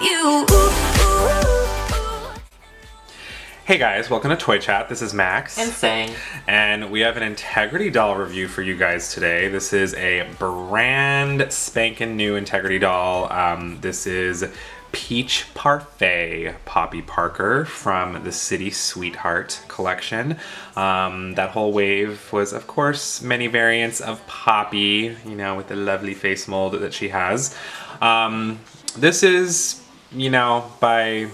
you. Hey guys, welcome to Toy Chat. This is Max. And Sang. And we have an Integrity doll review for you guys today. This is a brand spanking new Integrity doll. This is Peach Parfait Poppy Parker from the City Sweetheart collection. That whole wave was, of course, many variants of Poppy, you know, with the lovely face mold that she has. This is, you know, by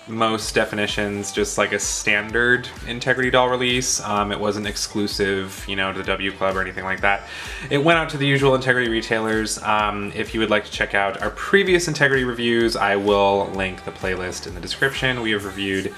most definitions, just like a standard Integrity doll release. It wasn't exclusive, you know, to the W Club or anything like that. It went out to the usual Integrity retailers. If you would like to check out our previous Integrity reviews, I will link the playlist in the description. We have reviewed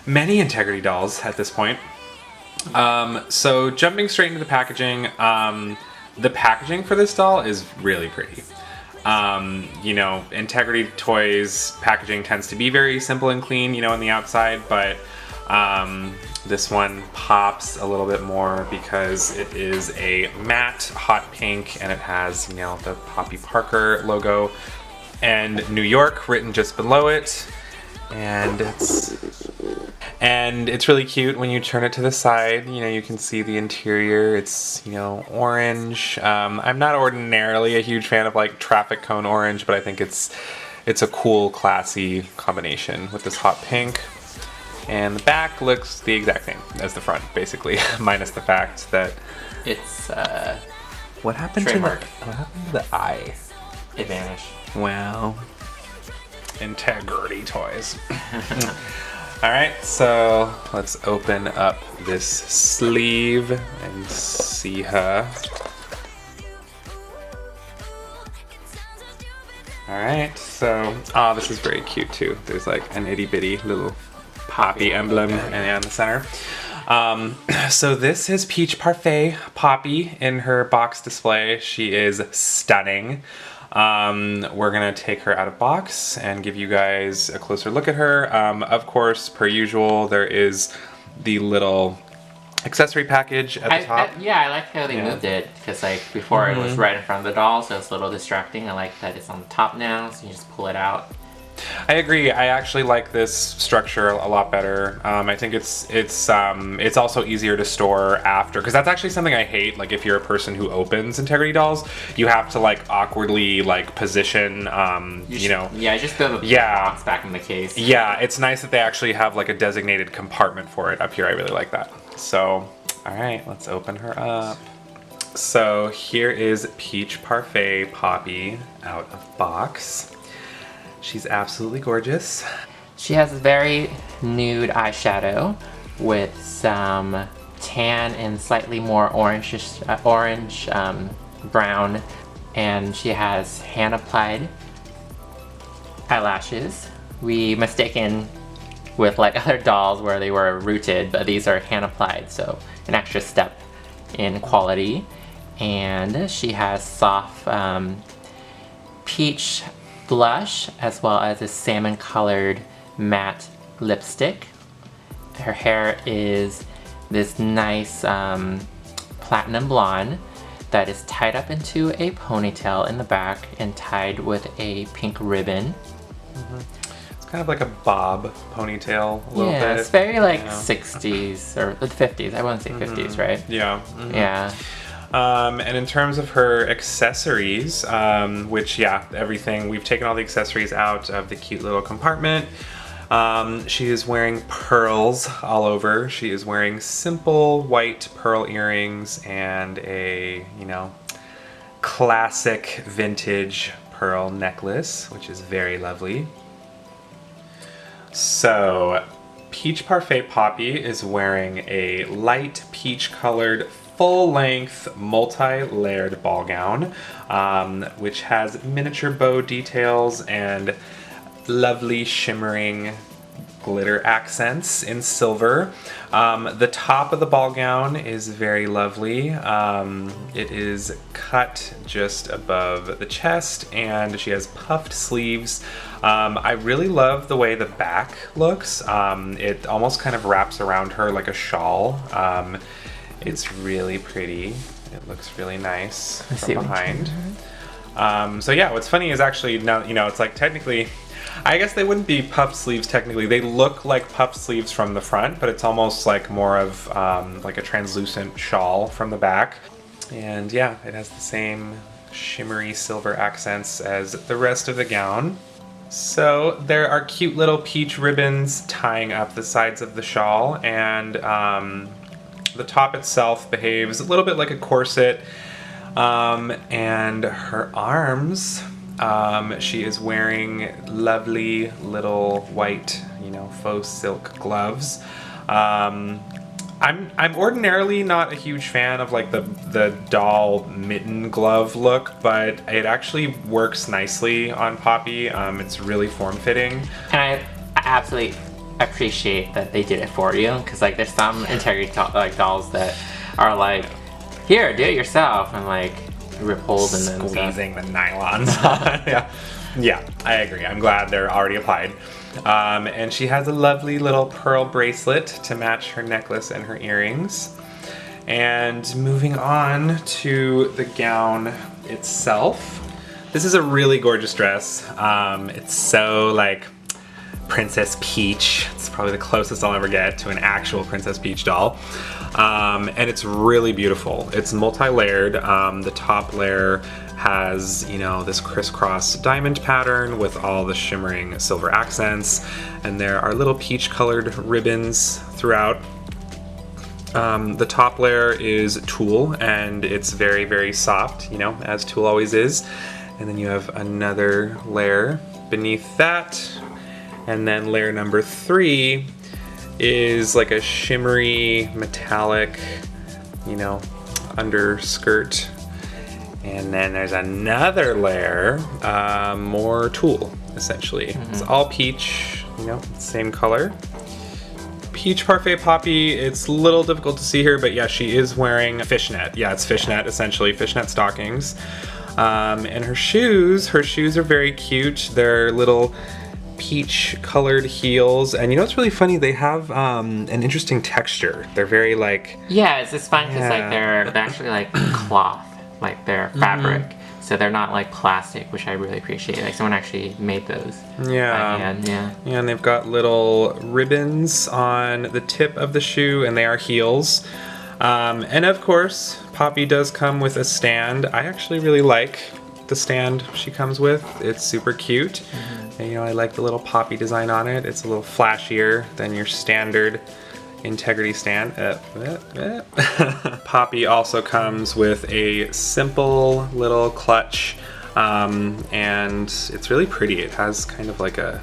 many Integrity dolls at this point. So jumping straight into the packaging, the packaging for this doll is really pretty. You know, Integrity toys packaging tends to be very simple and clean, you know, on the outside, but this one pops a little bit more because it is a matte hot pink and it has, you know, the Poppy Parker logo and New York written just below it. And it's really cute when you turn it to the side. You know, you can see the interior. It's, you know, orange. I'm not ordinarily a huge fan of like traffic cone orange, but I think it's a cool, classy combination with this hot pink. And the back looks the exact same as the front, basically, minus the fact that It's what happened trademark. to the eye? It vanished. Wow. Integrity toys. Alright, so let's open up this sleeve and see her. Alright, so, this is very cute too. There's like an itty bitty little Poppy emblem in the center. So this is Peach Parfait Poppy in her box display. She is stunning. We're gonna take her out of box and give you guys a closer look at her. Of course, per usual, there is the little accessory package at the top. I like how they moved it, because like before it was right in front of the doll, so it's a little distracting. I like that it's on the top now, so you just pull it out. I agree. I actually like this structure a lot better. I think it's also easier to store after, because that's actually something I hate. Like if you're a person who opens Integrity dolls, you have to like awkwardly like position. You know. Yeah, just throw the box back in the case. Yeah, it's nice that they actually have like a designated compartment for it up here. I really like that. So, all right, let's open her up. So here is Peach Parfait Poppy out of box. She's absolutely gorgeous. She has a very nude eyeshadow with some tan and slightly more orange brown, and she has hand-applied eyelashes. We mistaken with like other dolls where they were rooted, but these are hand-applied, so an extra step in quality. And she has soft peach blush, as well as a salmon colored matte lipstick. Her hair is this nice platinum blonde that is tied up into a ponytail in the back and tied with a pink ribbon. It's kind of like a bob ponytail a little bit. Yeah, it's very like you know. 60s or the 50s. I want to say 50s, right? Yeah. Yeah. And in terms of her accessories, which, everything, we've taken all the accessories out of the cute little compartment. She is wearing pearls all over. She is wearing simple white pearl earrings and a, you know, classic vintage pearl necklace, which is very lovely. So, Peach Parfait Poppy is wearing a light peach-colored full-length, multi-layered ball gown, which has miniature bow details and lovely shimmering glitter accents in silver. The top of the ball gown is very lovely. It is cut just above the chest, and she has puffed sleeves. I really love the way the back looks. It almost kind of wraps around her like a shawl. It's really pretty. It looks really nice from behind. So yeah, what's funny is actually now, you know, it's like technically I guess they wouldn't be puff sleeves technically. They look like puff sleeves from the front, but it's almost like more of like a translucent shawl from the back. And yeah, it has the same shimmery silver accents as the rest of the gown. So there are cute little peach ribbons tying up the sides of the shawl, and the top itself behaves a little bit like a corset. And her arms, she is wearing lovely little white, faux silk gloves. I'm ordinarily not a huge fan of like the doll mitten glove look, but it actually works nicely on Poppy. It's really form-fitting. And I absolutely appreciate that they did it for you, because like there's some integrity dolls that are like, here, do it yourself, and like rip holes in them. Squeezing the nylons. Yeah, I agree. I'm glad they're already applied. And she has a lovely little pearl bracelet to match her necklace and her earrings. And moving on to the gown itself. This is a really gorgeous dress. It's so like Princess Peach. It's probably the closest I'll ever get to an actual Princess Peach doll. And it's really beautiful. It's multi-layered. The top layer has, this crisscross diamond pattern with all the shimmering silver accents, and there are little peach colored ribbons throughout. The top layer is tulle, and it's very, very soft, as tulle always is. And then you have another layer beneath that, and then layer number 3 is like a shimmery metallic, underskirt. And then there's another layer, more tulle, essentially. Mm-hmm. It's all peach, same color. Peach Parfait Poppy, it's a little difficult to see here, but yeah, she is wearing fishnet. Yeah, it's fishnet, essentially, fishnet stockings. And her shoes are very cute. They're little peach colored heels, and what's really funny, they have an interesting texture. They're very like, yeah, it's just fun because like they're actually like cloth, like they're fabric. Mm-hmm. So they're not like plastic, which I really appreciate. Like someone actually made those by hand. Yeah, and they've got little ribbons on the tip of the shoe, and they are heels. And of course, Poppy does come with a stand. I actually really like the stand she comes with. It's super cute. Mm-hmm. And, I like the little Poppy design on it. It's a little flashier than your standard integrity stand. Poppy also comes with a simple little clutch, and it's really pretty. It has kind of like a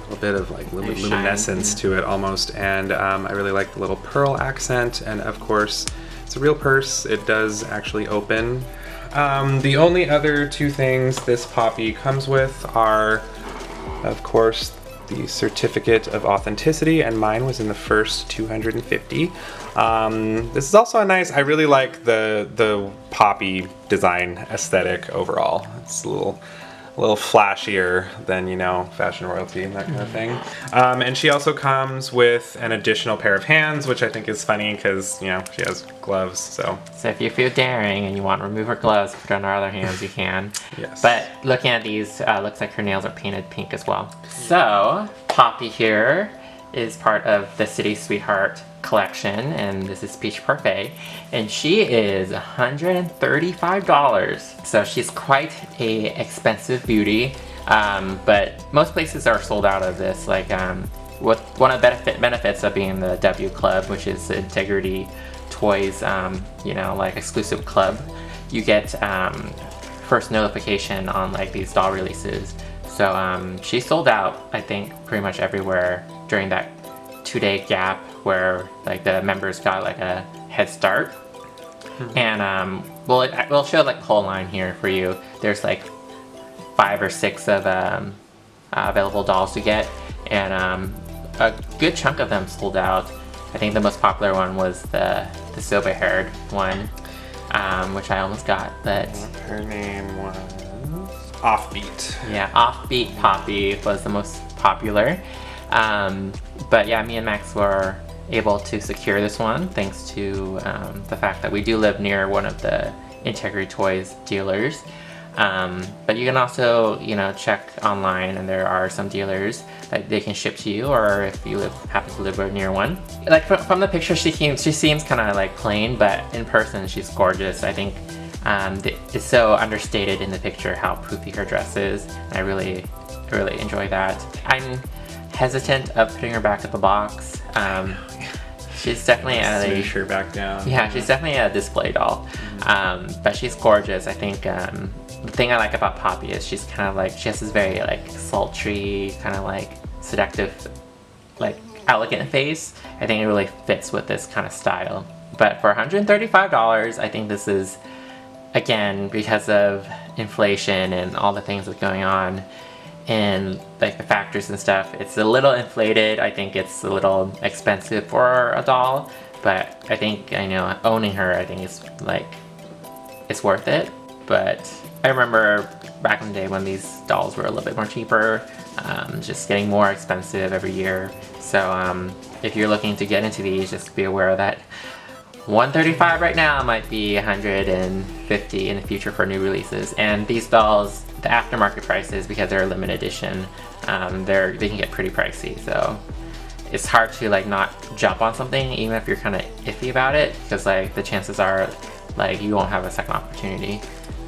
little bit of like luminescence to it almost, and I really like the little pearl accent, and of course it's a real purse. It does actually open. The only other 2 things this Poppy comes with are, of course, the certificate of authenticity, and mine was in the first 250. This is also I really like the Poppy design aesthetic overall. It's a little flashier than, fashion royalty and that kind of thing. And she also comes with an additional pair of hands, which I think is funny because, she has gloves, so if you feel daring and you want to remove her gloves, put her on her other hands, you can. Yes. But looking at these, looks like her nails are painted pink as well. So, Poppy here is part of the City Sweetheart collection, and this is Peach Parfait, and she is $135. So she's quite a expensive beauty, but most places are sold out of this. Like one of the benefits of being the W Club, which is the Integrity Toys, like exclusive club, you get first notification on like these doll releases. So she sold out, I think, pretty much everywhere during that 2-day gap where like the members got like a head start. Mm-hmm. And we'll show like the whole line here for you. There's like 5 or 6 of available dolls to get, and a good chunk of them sold out. I think the most popular one was the silver-haired one, which I almost got, but her name was Offbeat. Yeah, Offbeat Poppy was the most popular. But yeah, me and Max were able to secure this one thanks to the fact that we do live near one of the Integrity Toys dealers. But you can also, you know, check online, and there are some dealers that they can ship to you, or if you happen to live near one. Like from the picture, she seems kind of like plain, but in person she's gorgeous. I think it's so understated in the picture how poofy her dress is. I really enjoy that. I'm hesitant of putting her back at the box. She's definitely her back down. Yeah, she's definitely a display doll. But she's gorgeous. I think the thing I like about Poppy is she's kind of like, she has this very like sultry, kind of like seductive, like elegant face. I think it really fits with this kind of style. But for $135, I think this is, again, because of inflation and all the things that's going on and like the factors and stuff, it's a little inflated. I think it's a little expensive for a doll, but I think, I know, owning her, I think it's like, it's worth it. But I remember back in the day when these dolls were a little bit more cheaper, just getting more expensive every year. So if you're looking to get into these, just be aware that $135 right now might be $150 in the future for new releases. And these dolls, the aftermarket prices, because they're a limited edition, they can get pretty pricey. So it's hard to like not jump on something even if you're kind of iffy about it, because like the chances are like you won't have a second opportunity.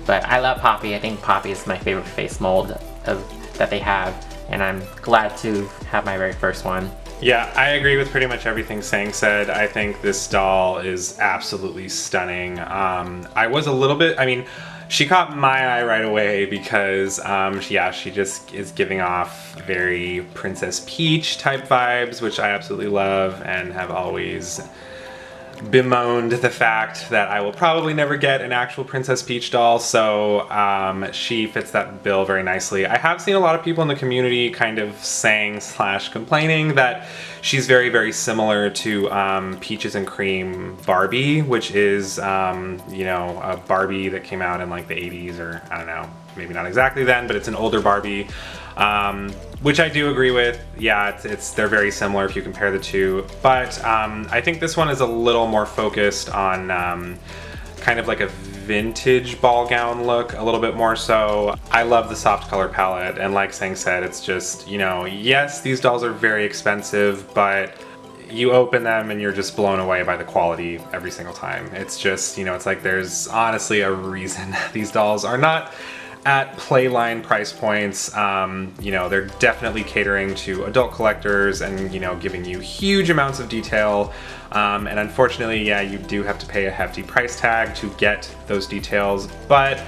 But I love Poppy. I think Poppy is my favorite face mold that they have, and I'm glad to have my very first one. Yeah, I agree with pretty much everything Sang said. I think this doll is absolutely stunning. I was a little bit, I mean, she caught my eye right away because, she just is giving off very Princess Peach type vibes, which I absolutely love and have always bemoaned the fact that I will probably never get an actual Princess Peach doll, so she fits that bill very nicely. I have seen a lot of people in the community kind of saying / complaining that she's very, very similar to Peaches and Cream Barbie, which is, a Barbie that came out in like the 80s, or I don't know, maybe not exactly then, but it's an older Barbie. Which I do agree with. Yeah, they're very similar if you compare the two. But I think this one is a little more focused on kind of like a vintage ball gown look, a little bit more so. I love the soft color palette, and like Sang said, it's just, yes, these dolls are very expensive, but you open them and you're just blown away by the quality every single time. It's just, it's like there's honestly a reason these dolls are not at playline price points. They're definitely catering to adult collectors and, giving you huge amounts of detail. And unfortunately, yeah, you do have to pay a hefty price tag to get those details. But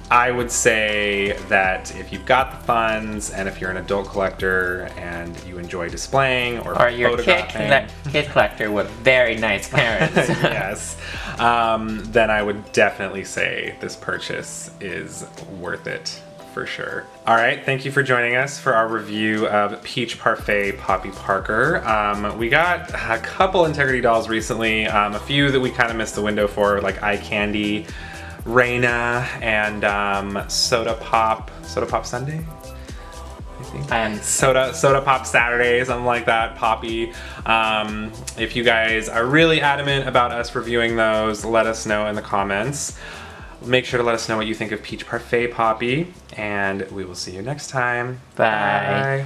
I would say that if you've got the funds and if you're an adult collector and you enjoy displaying or you're a kid collector with very nice parents, yes, then I would definitely say this purchase is worth it for sure. All right, thank you for joining us for our review of Peach Parfait Poppy Parker. We got a couple Integrity dolls recently, a few that we kind of missed the window for, like Eye Candy, Reina, and Soda Pop Sunday, I think. And Soda Pop Saturday, something like that, Poppy. If you guys are really adamant about us reviewing those, let us know in the comments. Make sure to let us know what you think of Peach Parfait Poppy, and we will see you next time. Bye.